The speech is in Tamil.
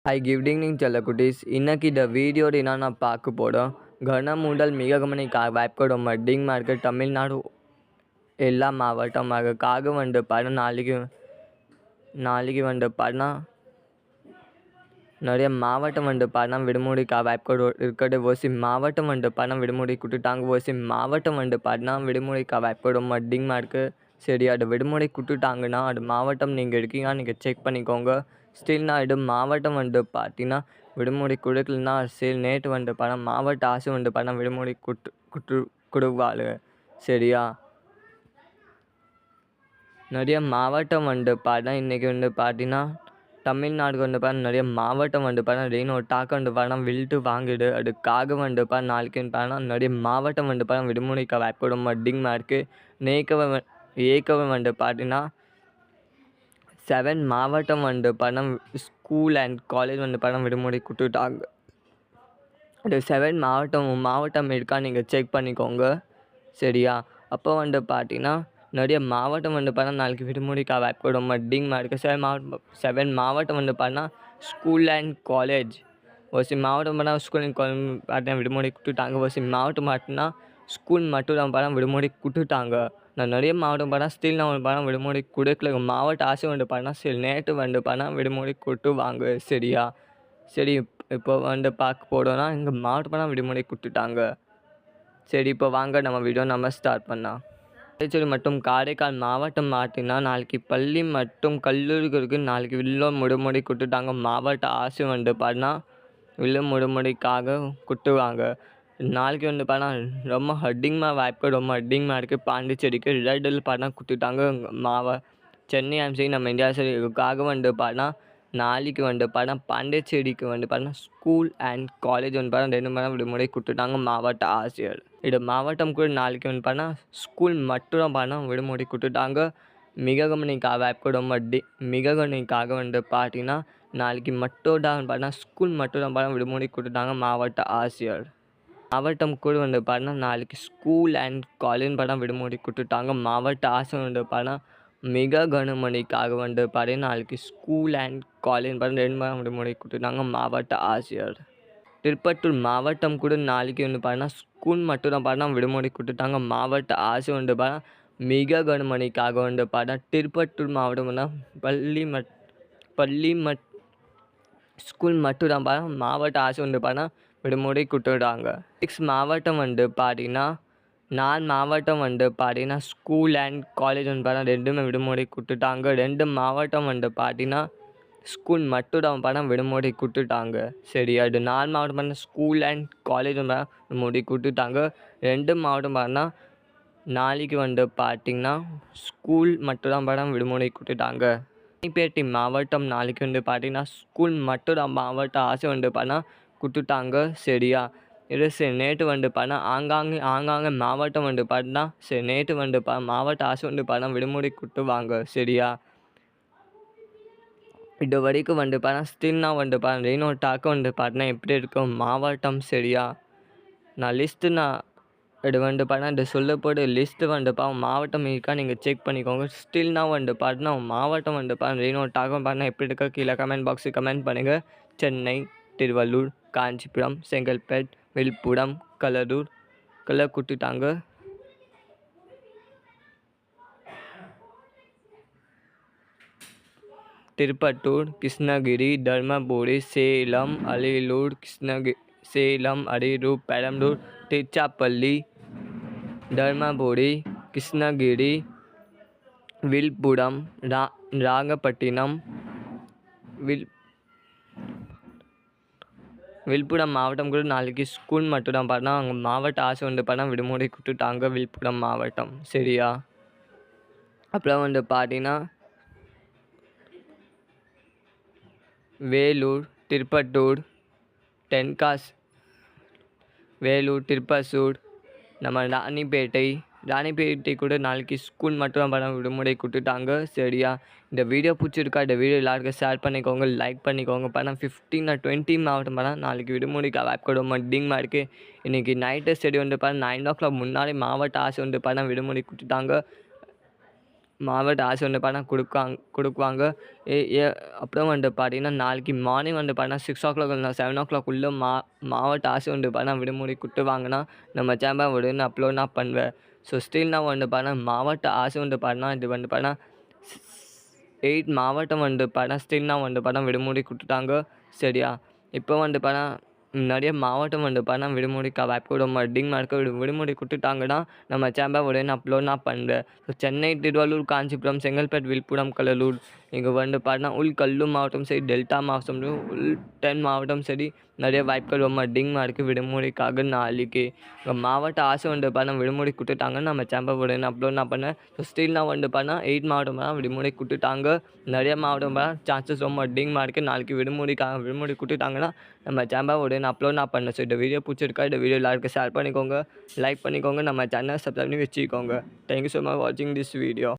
Hi, good evening, Chalakutis. இன்னைக்கு இந்த வீடியோட நான் பார்க்க போகிறோம் கனம் முதல் மிக வாய்ப்புக்கூடும் மட்டிங் மார்க்கெட் தமிழ்நாடு எல்லா மாவட்டமாக காக வந்து படம் நாளைக்கு நாளைக்கு வந்து படம் நிறைய மாவட்டம் வந்து படம் விடுமுறைக்கு வாய்ப்புக்கூட இருக்கிறது ஓசி மாவட்டம் வந்து படம் விடுமுறை கொடுத்துட்டாங்க ஓசி மாவட்டம் வந்து படம் விடுமுறைக்கு வாய்ப்புக்கூடும் மட்டிங் மார்க்கெட் சரி அது விடுமுறை கொடுத்துட்டாங்கன்னா அது மாவட்டம் நீங்கள் இருக்கீங்கன்னா நீங்கள் செக் பண்ணிக்கோங்க ஸ்டில் நான் இது மாவட்டம் வந்து பார்த்தீங்கன்னா விடுமுறை கொடுக்கலன்னா சரி நேற்று வந்து பணம் மாவட்ட ஆசை வந்து பணம் விடுமுறை கொடுவாள் சரியா நிறைய மாவட்டம் வந்து படம் இன்றைக்கி வந்து பார்த்தீங்கன்னா தமிழ்நாடுக்கு வந்து பார்த்தா நிறைய மாவட்டம் வந்து பார்த்தா ரெயின் ஒரு டாக்க வந்து படம் வில்ட்டு வாங்கிடு அதுக்காக வந்து பார்த்தா நாளைக்கு பார்த்தா நிறைய மாவட்டம் வந்து பார்த்தா விடுமுறைக்கு வாய்ப்புடும் அதிகமாக இருக்குது ஏக்கவை வந்து பார்த்தீங்கன்னா 7 மாவட்டம் வந்து பணம் ஸ்கூல் அண்ட் காலேஜ் வந்து பணம் விடுமுறை கொடுத்துட்டாங்க. அது 7 மாவட்டம் இருக்கா நீங்கள் செக் பண்ணிக்கோங்க சரியா. அப்போ வந்து பார்த்தீங்கன்னா நிறைய மாவட்டம் வந்து பார்த்தா நாளைக்கு விடுமுறைக்கு வாய்ப்புடும் அதிகமாக இருக்குது. 7 மாவட்டம் வந்து பார்த்தா ஸ்கூல் அண்ட் காலேஜ் ஒரு மாவட்டம் பார்த்தா ஸ்கூல் அண்ட் காலேஜ் பார்த்தீங்கன்னா விடுமுறை கொடுத்துட்டாங்க. ஒரு மாவட்டம் பார்த்தீங்கன்னா ஸ்கூல் மட்டும் தான் பார்த்தா விடுமுறை கொடுத்துட்டாங்க. நான் நிறைய மாவட்டம் பார்த்தா ஸ்டில் நான் ஒரு படம் விடுமுறை கொடுக்கல. மாவட்ட ஆசை வந்து பார்த்தா சரி நேற்று வந்து பார்த்தா விடுமுறை கொடுத்துவாங்க சரியா. சரி இப்போ வந்து பார்க்க போகிறோன்னா எங்கள் மாவட்டம் பார்த்தா விடுமுறை கொடுத்துட்டாங்க. சரி இப்போ வாங்க நம்ம வீடியோ நம்ம ஸ்டார்ட் பண்ணலாம். புதுச்சேரி மற்றும் காரைக்கால் மாவட்டம் பார்த்தீங்கன்னா நாளைக்கு பள்ளி மற்றும் கல்லூரிகளுக்கு நாளைக்கு விடுமுறை கொடுத்துட்டாங்க. மாவட்ட ஆசை வந்து பார்த்தா விடுமுறைக்காக கொடுத்துவாங்க. நாளைக்கு வந்து பார்த்தா ரொம்ப அதிகமாக வாய்ப்பு ரொம்ப அதிகமாக இருக்குது. பாண்டிச்சேரிக்கு ரெட்டில் பார்த்தா கொடுத்துட்டாங்க. சென்னை எம்சி நம்ம இந்தியா சைடுக்காக வந்து பார்த்தா நாளைக்கு வந்து பார்த்தா பாண்டிச்சேரிக்கு வந்து பார்த்தா ஸ்கூல் அண்ட் காலேஜ் வந்து பார்த்தா 2 மணி விடுமுறை கொடுத்துட்டாங்க மாவட்ட ஆசிரியர். இது மாவட்டம் கூட நாளைக்கு வந்து பார்த்தா ஸ்கூல் மட்டும் பார்த்தா விடுமுறை கொடுத்துட்டாங்க. மிக வாய்ப்பு ரொம்ப கவனிக்காக வந்து பார்த்தீங்கன்னா நாளைக்கு மட்டும் தான் பார்த்தா ஸ்கூல் மட்டும் தான் பார்த்தா விடுமுறை கொடுத்துட்டாங்க மாவட்ட ஆசிரியர். மாவட்டம் கூட வந்து பார்த்தா நாளைக்கு ஸ்கூல் அண்ட் காலேஜ் பார்த்தா விடுமுறை கொடுத்துட்டாங்க. மாவட்ட ஆசிரியர் வந்து பார்த்தா மிக கனமழைக்காக வந்து பார்த்தீங்கன்னா நாளைக்கு ஸ்கூல் அண்ட் காலேஜ் பார்த்தா 2 மணி விடுமுறை கொடுத்துட்டாங்க மாவட்ட ஆசிரியர். திருப்பத்தூர் மாவட்டம் கூட நாளைக்கு வந்து பார்த்தீங்கன்னா ஸ்கூல் மட்டும் தான் பார்த்தா விடுமுறை கொடுத்துட்டாங்க. மாவட்ட ஆசிரியர் வந்து பார்த்தா மிக கனமழைக்காக வந்து பார்த்தா திருப்பத்தூர் மாவட்டம் வந்து பள்ளி ஸ்கூல் மட்டும் தான் பார்த்தா மாவட்ட ஆசை வந்து பார்த்தா விடுமுறை கொடுத்துட்டாங்க. 6 மாவட்டம் வந்து பார்த்தீங்கன்னா 4 மாவட்டம் வந்து பார்த்தீங்கன்னா ஸ்கூல் அண்ட் காலேஜ் வந்து பார்த்தா 2மே விடுமுறை கொடுத்துட்டாங்க. 2 மாவட்டம் வந்து பார்த்தீங்கன்னா ஸ்கூல் மட்டும் தான் பார்த்தா விடுமுறை கொடுத்துட்டாங்க சரியா. அது 4 மாவட்டம் பார்த்தா ஸ்கூல் அண்ட் காலேஜ் வந்து விடுமுறை கொடுத்துட்டாங்க. 2 மாவட்டம் பார்த்தா நாளைக்கு வந்து பார்த்திங்கன்னா ஸ்கூல் மட்டும் தான் பார்த்தா விடுமுறை கொடுத்துட்டாங்க. ராணிப்பேட்டை மாவட்டம் நாளைக்கு வந்து பார்த்தீங்கன்னா ஸ்கூல் மட்டும் தான் மாவட்ட ஆசை வந்து பார்த்தா கொடுத்துட்டாங்க சரியா. இது சரி நேற்று வந்து பார்த்தா ஆங்காங்கே மாவட்டம் வந்து பார்த்தா சரி நேற்று வந்து மாவட்ட ஆசை வந்து பார்த்தா விடுமுறை கொடுத்துவாங்க சரியா. இது வரைக்கும் வந்து பார்த்தா ஸ்டில்னா வந்து பார்த்தா ரெயினோ டாக்க வந்து பார்த்தா எப்படி இருக்கும் மாவட்டம் சரியா. நான் இது வந்து பார்த்தா இந்த சொல்லப்போட லிஸ்ட்டு வந்து மாவட்டம் இருக்கா நீங்கள் செக் பண்ணிக்கோங்க. ஸ்டில்னா வந்து பார்த்தா மாவட்டம் வந்து ரெயினோ டாக்கம் பார்த்தா எப்படி இருக்கா கீழே கமெண்ட் பாக்ஸுக்கு கமெண்ட் பண்ணுங்கள். சென்னை, திருவள்ளூர், காஞ்சிபுரம், செங்கல்பேட், விழுப்புரம், கடலூர் கொடுத்துட்டாங்க. திருப்பத்தூர், கிருஷ்ணகிரி, தர்மபுரி, சேலம், அரியலூர், சேலம், அரியலூர், பெரம்பலூர், திருச்சிராப்பள்ளி, தர்மபுரி, கிருஷ்ணகிரி, விழுப்புரம், நாகப்பட்டினம், விழுப்புரம் மாவட்டம் கூட நாளைக்கு ஸ்கூல் மட்டும் தான் பார்த்தா அங்கே மாவட்ட ஆசை வந்து பார்த்தா விடுமுறை கொடுத்துட்டாங்க விழுப்புரம் மாவட்டம் சரியா. அப்புறம் வந்து பார்த்தீங்கன்னா வேலூர், திருப்பத்தூர், தென்காசி, வேலூர், திருப்பத்தூர், நம்ம ராணிப்பேட்டை கூட நாளைக்கு ஸ்கூல் மட்டும் தான் பார்த்தா விடுமுறை கொடுத்துட்டாங்க சரியா. இந்த வீடியோ பிடிச்சிருக்கா இந்த வீடியோ எல்லாருக்கும் ஷேர் பண்ணிக்கோங்க, லைக் பண்ணிக்கோங்க. பார்த்தா 15 or 20 மாவட்டம் பார்த்தா நாளைக்கு விடுமுறைக்கு வாய்ப்பு ரொம்ப அதிகமாக இருக்குது. இன்றைக்கி நைட்டு ஸ்டடி வந்து பார்த்தா 9 o'clock முன்னாடி மாவட்ட ஆசை வந்து பார்த்தா விடுமுறை கொடுத்துட்டாங்க. மாவட்ட ஆட்சியர் வந்து பார்த்தீங்கன்னா கொடுக்குவாங்க. எ எ அப்புறம் வந்துட்டு பார்த்தீங்கன்னா, நாளைக்கு மார்னிங் வந்து பார்த்தீங்கன்னா 6:00 இல்லைனா 7:00 மாவட்ட ஆட்சியர் வந்து பார்த்தீங்கன்னா விடுமுறை குடுத்துருவாங்கன்னா, நம்ம சேனல் உடனே அப்லோட் நான் பண்ணுவேன். ஸோ ஸ்டில் நான் வந்து பார்த்தீங்கன்னா, மாவட்ட ஆட்சியர் வந்து பார்த்தீங்கன்னா, இது வந்து பார்த்தீங்கன்னா 8 மாவட்டம் வந்து பார்த்தீங்கன்னா, ஸ்டில் நான் வந்து பார்த்தீங்கன்னா விடுமுறை குடுத்துட்டாங்க. சரியா? இப்போ வந்து பார்த்தீங்கன்னா, நிறைய மாவட்டம் வந்து பார்த்தீங்கன்னா விடுமுறைக்கு வாய்ப்பு விடுமுறை குடுத்துட்டாங்கன்னா, நம்ம சேனல் உடனே அப்லோட் நான் பண்ணுவேன். ஸோ சென்னை, திருவள்ளூர், காஞ்சிபுரம், செங்கல்பட்டு, விழுப்புரம், கடலூர் இங்கே வந்து பார்த்தீங்கன்னா, கடலூர் மாவட்டம் சரி, டெல்டா மாவட்டம், தென் மாவட்டம் சரி, நிறைய வாய்ப்புகள் ரொம்ப அதிகமாக இருக்குது விடுமுறைக்காக நாளைக்கு. மாவட்ட ஆட்சியர் வந்து பார்த்தீங்கன்னா விடுமுறை குடுத்துட்டாங்கன்னா, நம்ம சேனல் உடனே அப்லோட் நான் பண்ணுவேன். ஸோ ஸ்டில் நான் வந்து பார்த்தீங்கன்னா 8 மாவட்டம் விடுமுறை குடுத்துட்டாங்க. நிறைய மாவட்டம் சான்சஸ் ரொம்ப அதிகமாக இருக்குது. நாளைக்கு விடுமுறை குடுத்துட்டாங்கன்னா, நம்ம சேனல் உடனே அப்லோட் நான் பண்ணேன். ஸோ இந்த வீடியோ பிடிச்சிருக்கா? இந்த வீடியோ எல்லாருக்கும் ஷேர் பண்ணிக்கோங்க, லைக் பண்ணிக்கோங்க, நம்ம சேனலை சப்ஸ்கிரைப் பண்ணி வச்சுக்கோங்க. தேங்க் யூ ஸோ மச் வாட்சிங் திஸ் வீடியோ.